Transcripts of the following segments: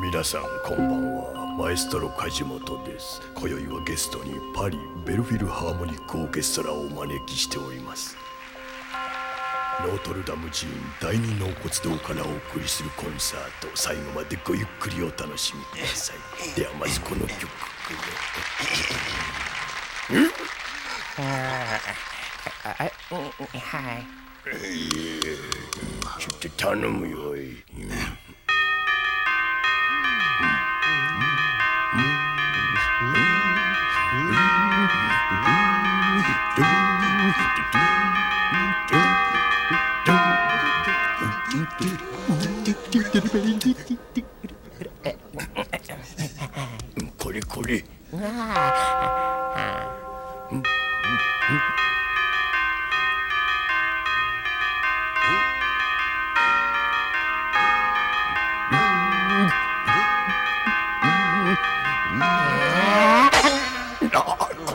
皆さんこんばんは。マエストロ梶本です。今宵はゲストにパリベルフィルハーモニックオーケストラをお招きしております。ノートルダム寺院第二納骨堂からお送りするコンサート、最後までごゆっくりお楽しみください。ではまずこの曲はい。ちょっと頼むよ。これこれ。こ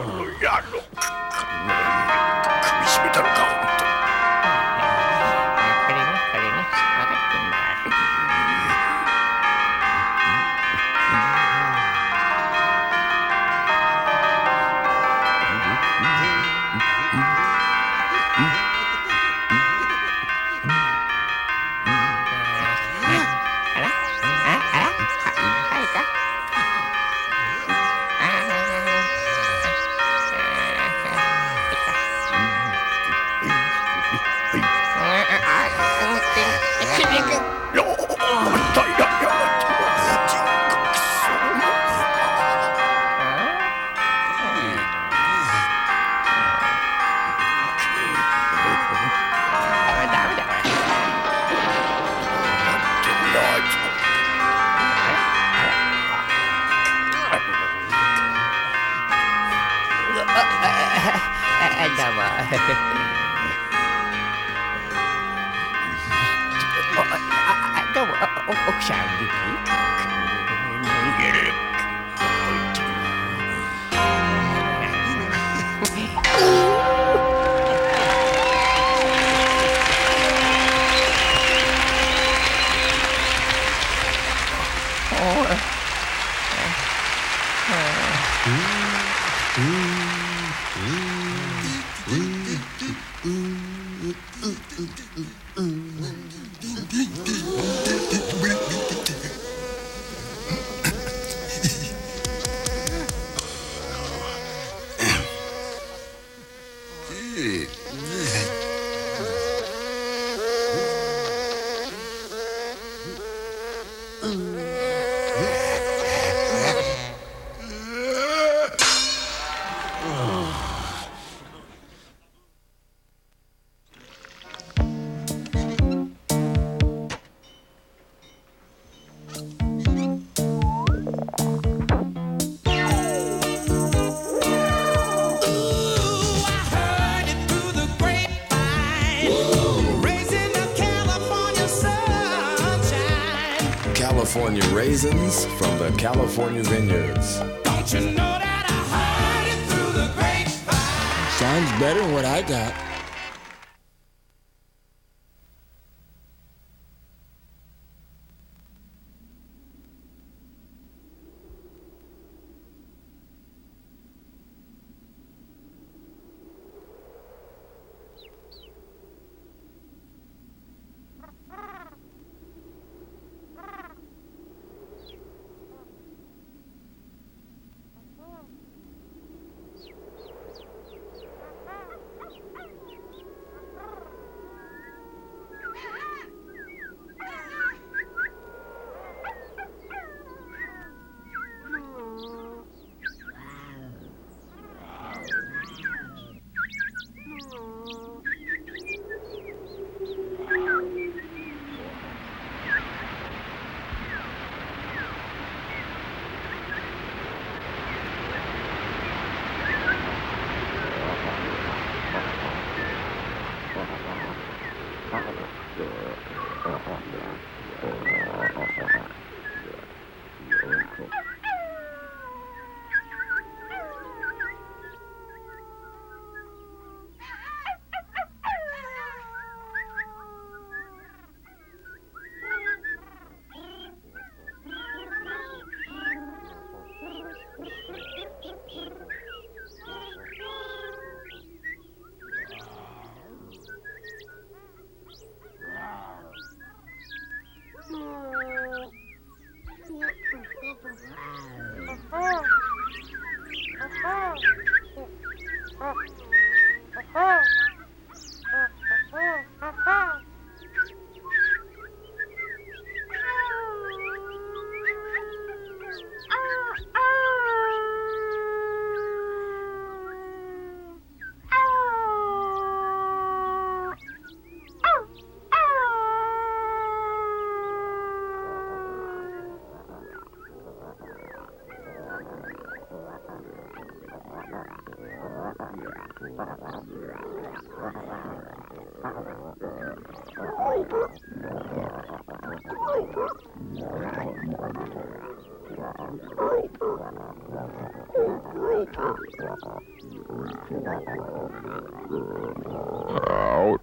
の野郎、首絞めたのか、本当に。これね、分かってんだ。どうも、奥さん元気？California raisins from the California vineyards. Don't you know that I heard it through the grapevine? Sounds better than what I got.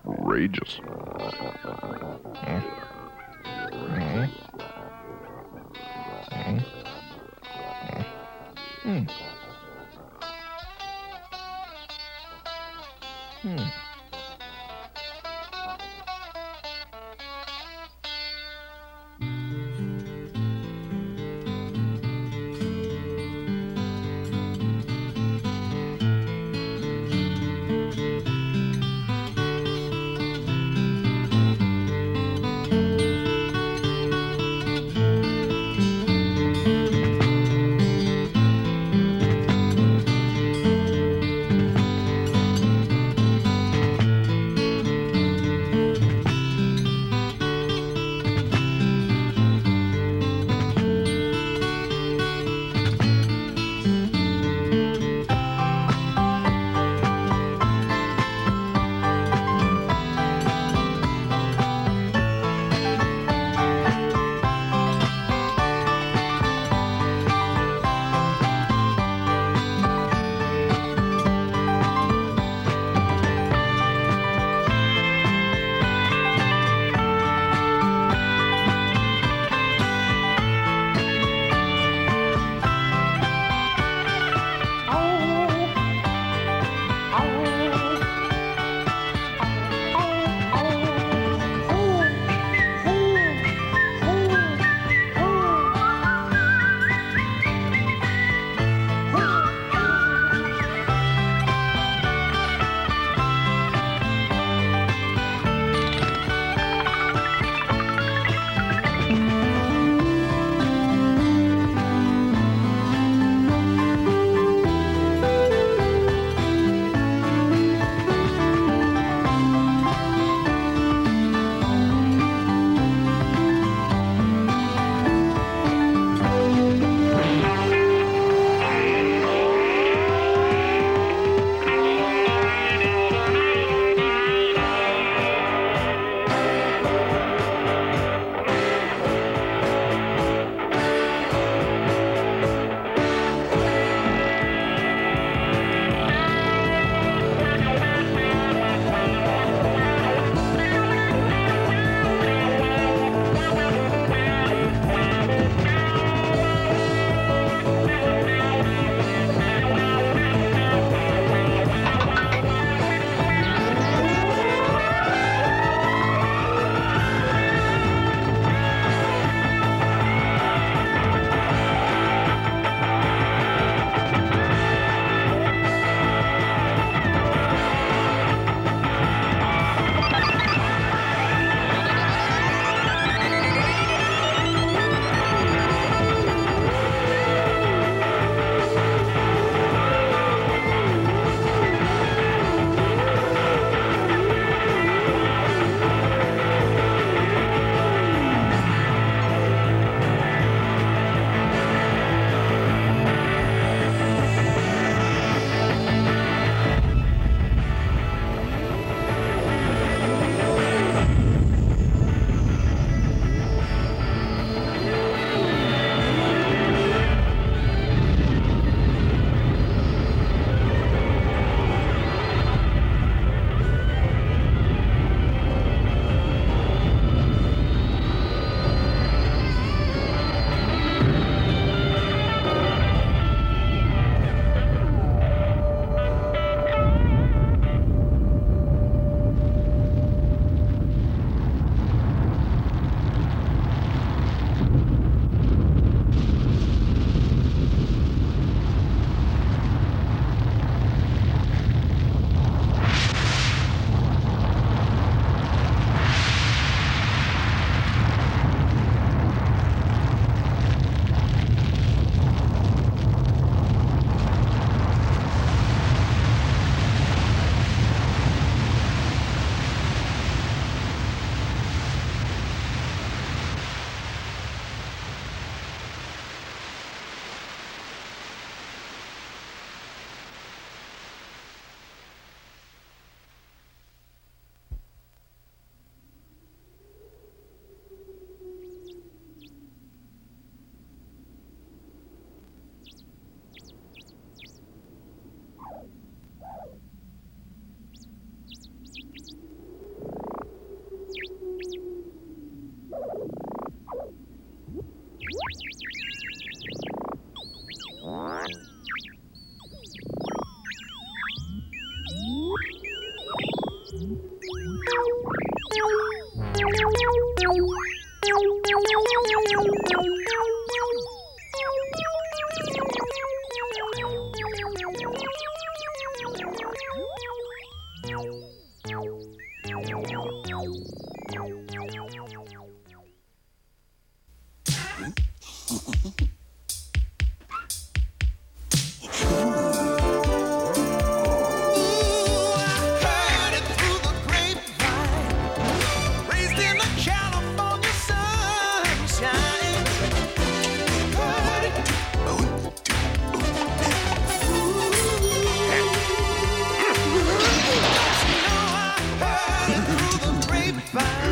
Outrageous.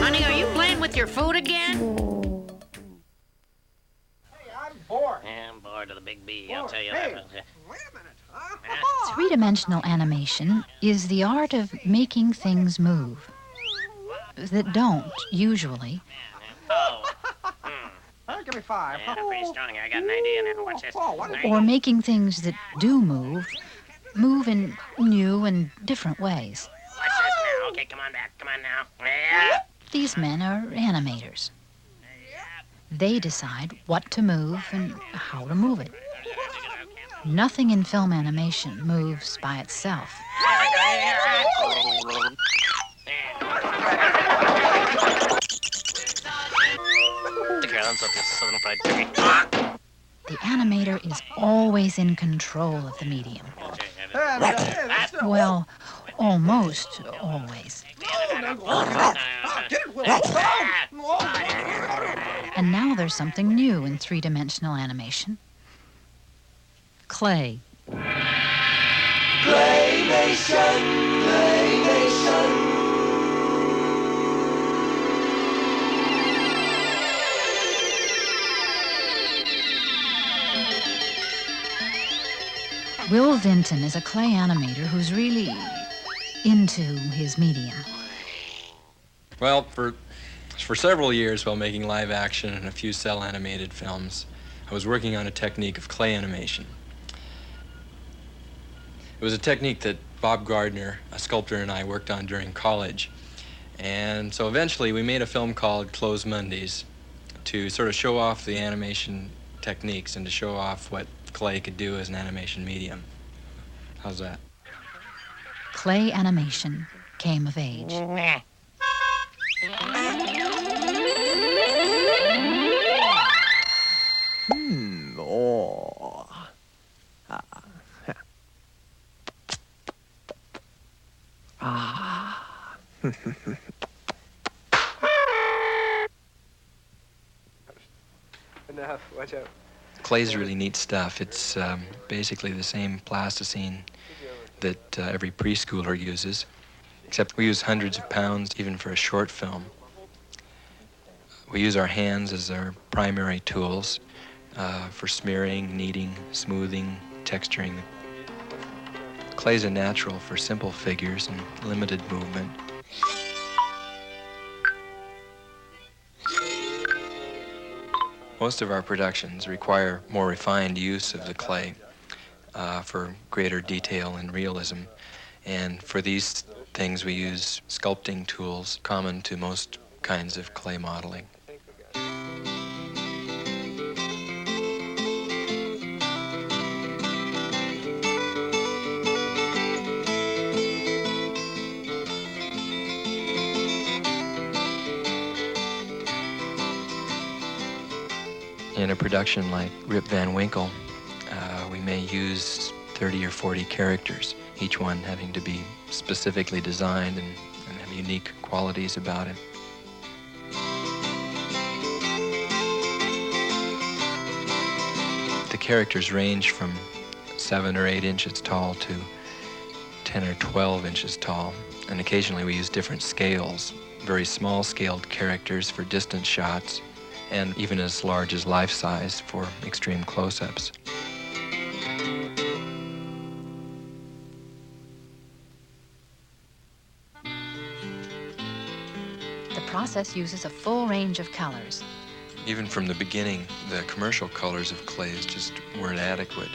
Honey, are you playing with your food again? Hey, I'm bored. I'm bored of the big B, I'll tell you that. Wait a minute, huh? Three-dimensional animation is the art of making things move that don't, usually, Oh, Give me 5. yeah, pretty strong here. I got an idea now. Watch this. Oh, what is or making things that do move in new and different ways. Watch this now. Okay, come on back. Come on now. Yeah. These men are animators. They decide what to move and how to move it. Nothing in film animation moves by itself. The animator is always in control of the medium. Well, almost always. And now there's something new in three-dimensional animation. Clay. Will Vinton is a clay animator who's really into his medium. Well, for several years while making live action and a few cell animated films, I was working on a technique of clay animation. It was a technique that Bob Gardner, a sculptor, and I worked on during college. And so eventually we made a film called Close Mondays to sort of show off the animation techniques and to show off what clay could do as an animation medium. How's that? Clay animation came of age. Enough, watch out. Clay's really neat stuff. It's basically the same plasticine that every preschooler uses, except we use hundreds of pounds even for a short film. We use our hands as our primary tools for smearing, kneading, smoothing, texturing. Clay's a natural for simple figures and limited movement. Most of our productions require more refined use of the clay for greater detail and realism. And for these things, we use sculpting tools common to most kinds of clay modeling. In a production like Rip Van Winkle, we may use 30 or 40 characters, each one having to be specifically designed and have unique qualities about it. The characters range from 7 or 8 inches tall to 10 or 12 inches tall, and occasionally we use different scales, very small-scaled characters for distant shots, and even as large as life-size for extreme close-ups. The process uses a full range of colors. Even from the beginning, the commercial colors of clays just weren't adequate.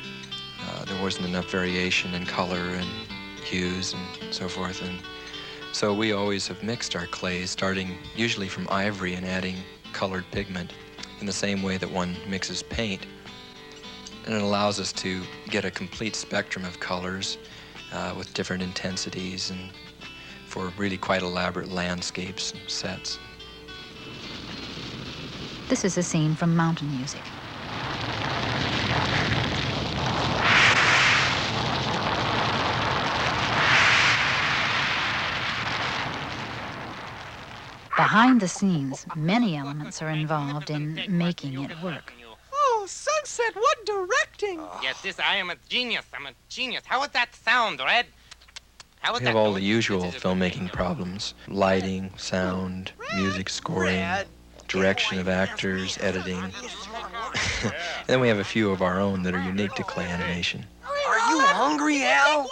There wasn't enough variation in color and hues and so forth, and So we always have mixed our clays, starting usually from ivory and adding colored pigment in the same way that one mixes paint. And it allows us to get a complete spectrum of colors with different intensities and for really quite elaborate landscapes and sets. This is a scene from Mountain Music. Behind the scenes, many elements are involved in making it work. Oh, Sunset, what directing! Yes, I am a genius. I'm a genius. How would that sound, Red? How would We that have all go? the usual filmmaking problems: lighting, sound, music scoring, direction of actors, editing. And then we have a few of our own that are unique to clay animation. Are you hungry, Al?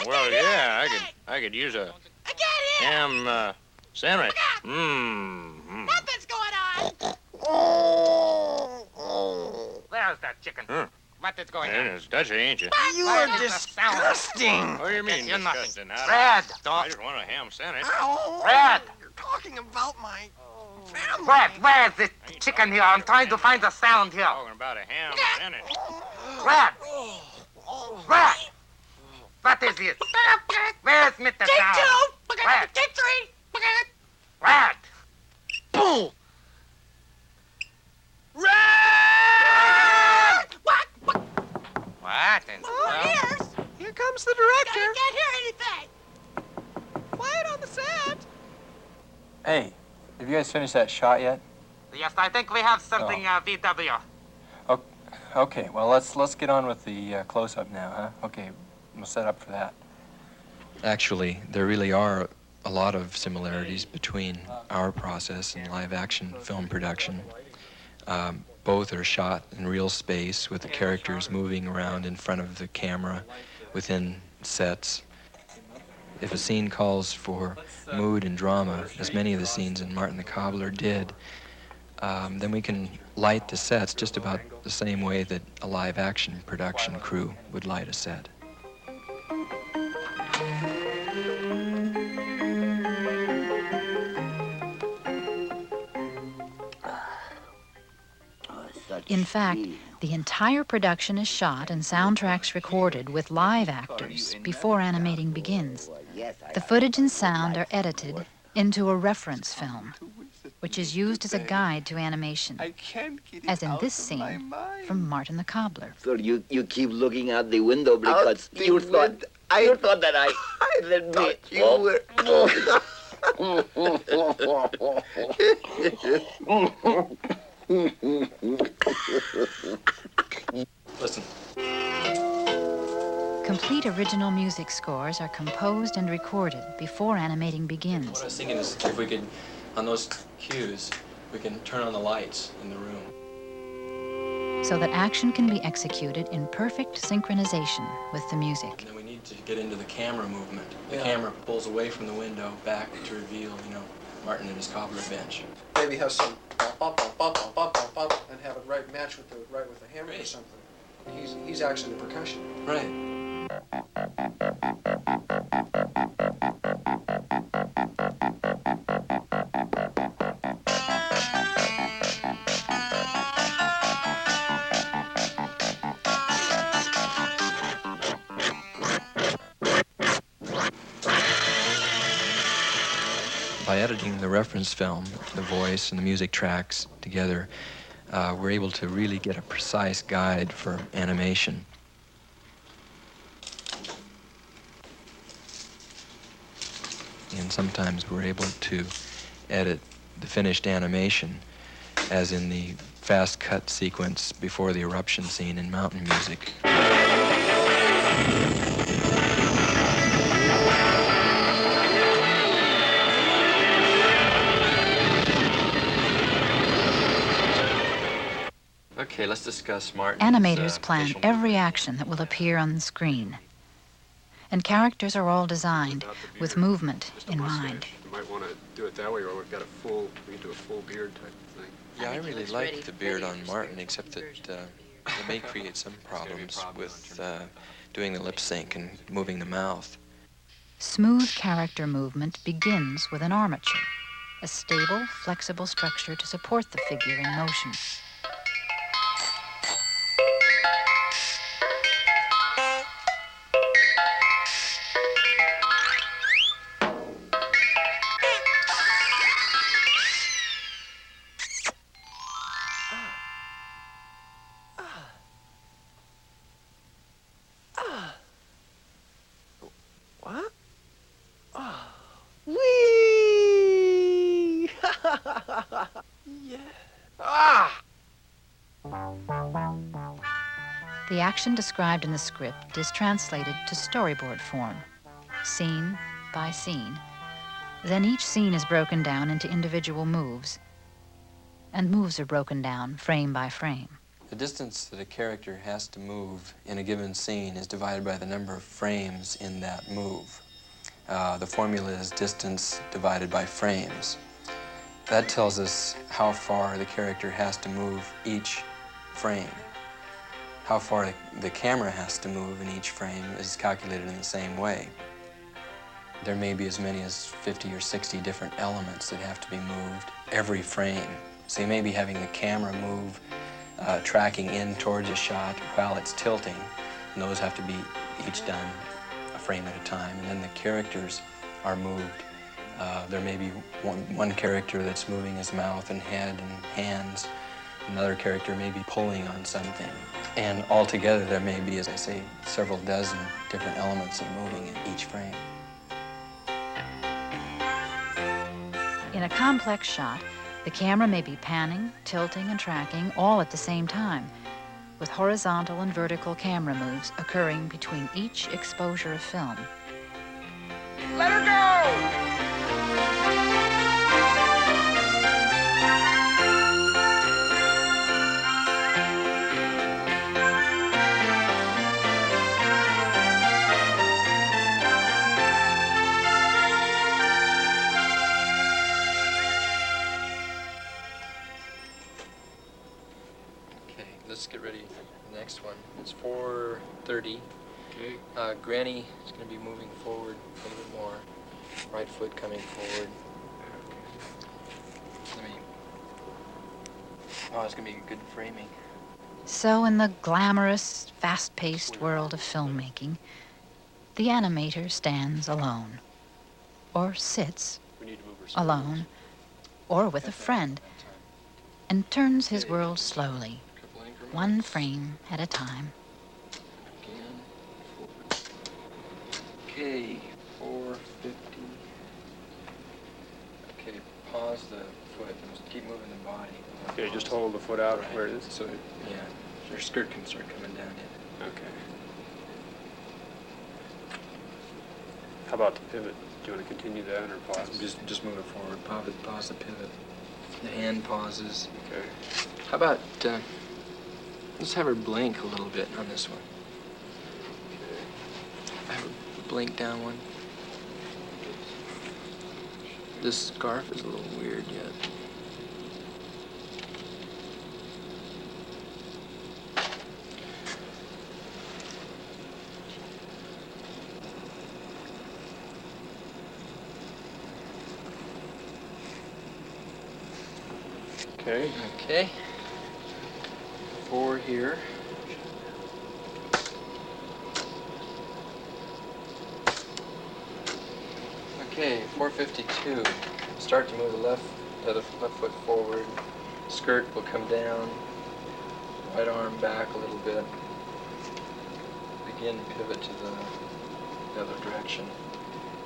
Well, yeah, I could use a ham sandwich. Nothing's going on. Where's that chicken? What is going on? It's Dutchy, ain't you? You Why are is the sound? disgusting! What do you mean, You're nothing. disgusting? Red, I dog. just want a ham sandwich. Ow! Red. You're talking about my family. Red, where is this chicken here? I'm trying to find the sound here. Talking about a ham sandwich. Red. Red. What is it? Where's Mr. Sound? Red. Red. Boom! Red! What? What in the world? Here comes the director. I can't hear anything. Quiet on the set. Hey, have you guys finished that shot yet? Yes, I think we have something, VW. Okay, well, let's get on with the close-up now, huh? Okay, we'll set up for that. Actually, there really are a lot of similarities between our process and live-action film production. Both are shot in real space with the characters moving around in front of the camera within sets. If a scene calls for mood and drama, as many of the scenes in Martin the Cobbler did, then we can light the sets just about the same way that a live-action production crew would light a set. In fact, the entire production is shot and soundtracks recorded with live actors before animating begins. The footage and sound are edited into a reference film, which is used as a guide to animation, as in this scene from Martin the Cobbler. So you keep looking out the window because you thought that I let me. You were. Listen. Complete original music scores are composed and recorded before animating begins. What I was thinking is if we could, on those cues, we can turn on the lights in the room. So that action can be executed in perfect synchronization with the music. And then we need to get into the camera movement. The camera pulls away from the window back to reveal, Martin and his cobbler bench. Maybe have some bop, bop, bop, bop, bop, bop, bop, and have it match with the hammer or something. He's actually the percussion. Right. By editing the reference film, the voice and the music tracks together, we're able to really get a precise guide for animation. And sometimes we're able to edit the finished animation, as in the fast cut sequence before the eruption scene in Mountain Music. Okay, let's discuss Martin's Animators plan facial every movement. action that will appear on the screen. And characters are all designed with movement in mind. You might want to do it that way, or we can do a full beard type of thing. Yeah, I really like the beard on Martin, except that it may create some problems with doing the lip sync and moving the mouth. Smooth character movement begins with an armature, a stable, flexible structure to support the figure in motion. What? Oh. Whee! Yeah. Ah! The action described in the script is translated to storyboard form, scene by scene. Then each scene is broken down into individual moves, and moves are broken down frame by frame. The distance that a character has to move in a given scene is divided by the number of frames in that move. The formula is distance divided by frames. That tells us how far the character has to move each frame. How far the camera has to move in each frame is calculated in the same way. There may be as many as 50 or 60 different elements that have to be moved every frame. So you may be having the camera move, tracking in towards a shot while it's tilting, and those have to be each done a frame at a time. And then the characters are moved. There may be one character that's moving his mouth and head and hands. Another character may be pulling on something. And altogether there may be, as I say, several dozen different elements of moving in each frame. In a complex shot, the camera may be panning, tilting, and tracking all at the same time, with horizontal and vertical camera moves occurring between each exposure of film. Let her go! Let's get ready for the next one. It's 4:30. Okay. Granny is going to be moving forward a little bit more. Right foot coming forward. Oh, it's going to be good framing. So in the glamorous, fast-paced world of filmmaking, the animator stands alone, or sits alone, or with a friend, and turns his world slowly, one frame at a time. Okay, 450. Okay, pause the foot and just keep moving the body. Okay, just hold the foot out where it is. So, yeah, your skirt can start coming down in. Okay. How about the pivot? Do you want to continue that or pause? Just move it forward. Pause the pivot. The hand pauses. Okay. How about, let's have her blink a little bit on this one. Have her blink down one. This scarf is a little weird yet. Okay. Okay. 4 here. Okay, 452. Start to move the left foot forward. Skirt will come down. Right arm back a little bit. Again, pivot to the other direction.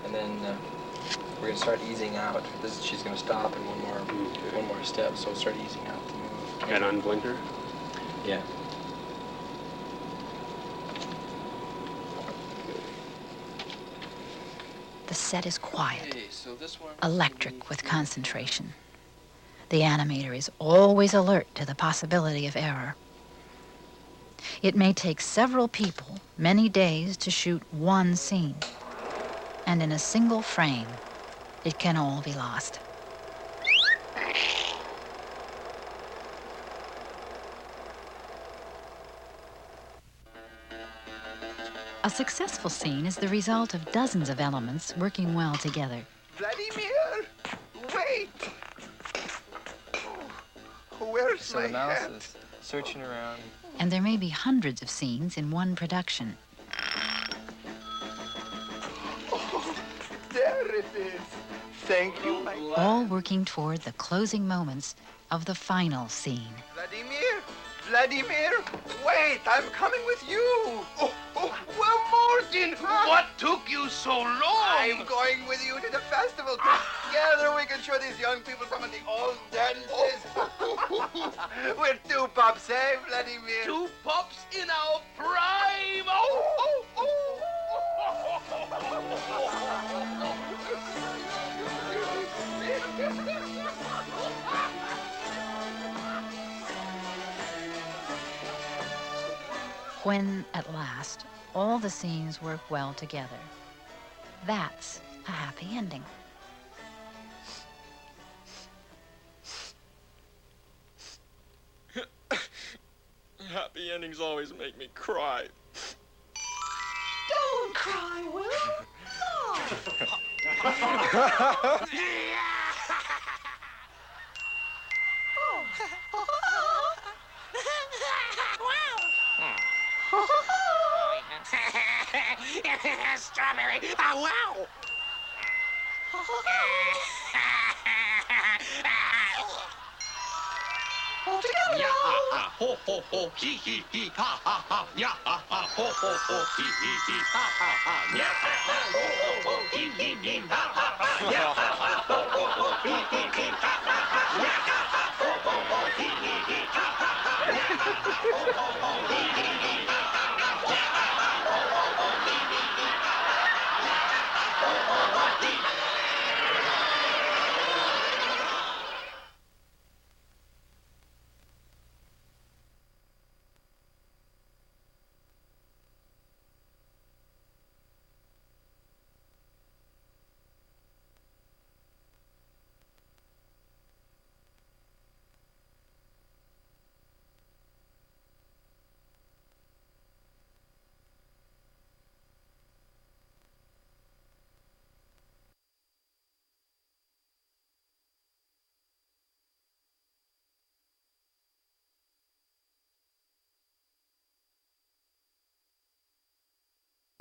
And then we're going to start easing out. She's going to stop in one more step, so start easing out the move. And unblinker? Yeah. The set is quiet, Okay, so this one electric with concentration. The animator is always alert to the possibility of error. It may take several people many days to shoot one scene, and in a single frame, it can all be lost. A successful scene is the result of dozens of elements working well together. Vladimir, wait! Where's So my the mouse hat? is searching around. And there may be hundreds of scenes in one production. Oh, there it is. Thank you, my... All working toward the closing moments of the final scene. Vladimir! Vladimir! Wait, I'm coming with you! Oh, well, Martin, what took you so long? I'm going with you to the festival. Together we can show these young people some of the old dances. We're two pups, eh, Vladimir? Two pups in our prime! When, at last, all the scenes work well together, that's a happy ending. Happy endings always make me cry. Don't cry, Will. Strawberry. Oh, wow. All together. Yeah, ho, ho, ho, hee, hee, hee, ha, ha, ha. Yeah, ha, ho, ho, ho, hee, hee, hee, ha, ha, ha. Yeah, ho, ho, ho, hee, hee, hee, ha, ha, ha. Yeah, ho, ho, ho.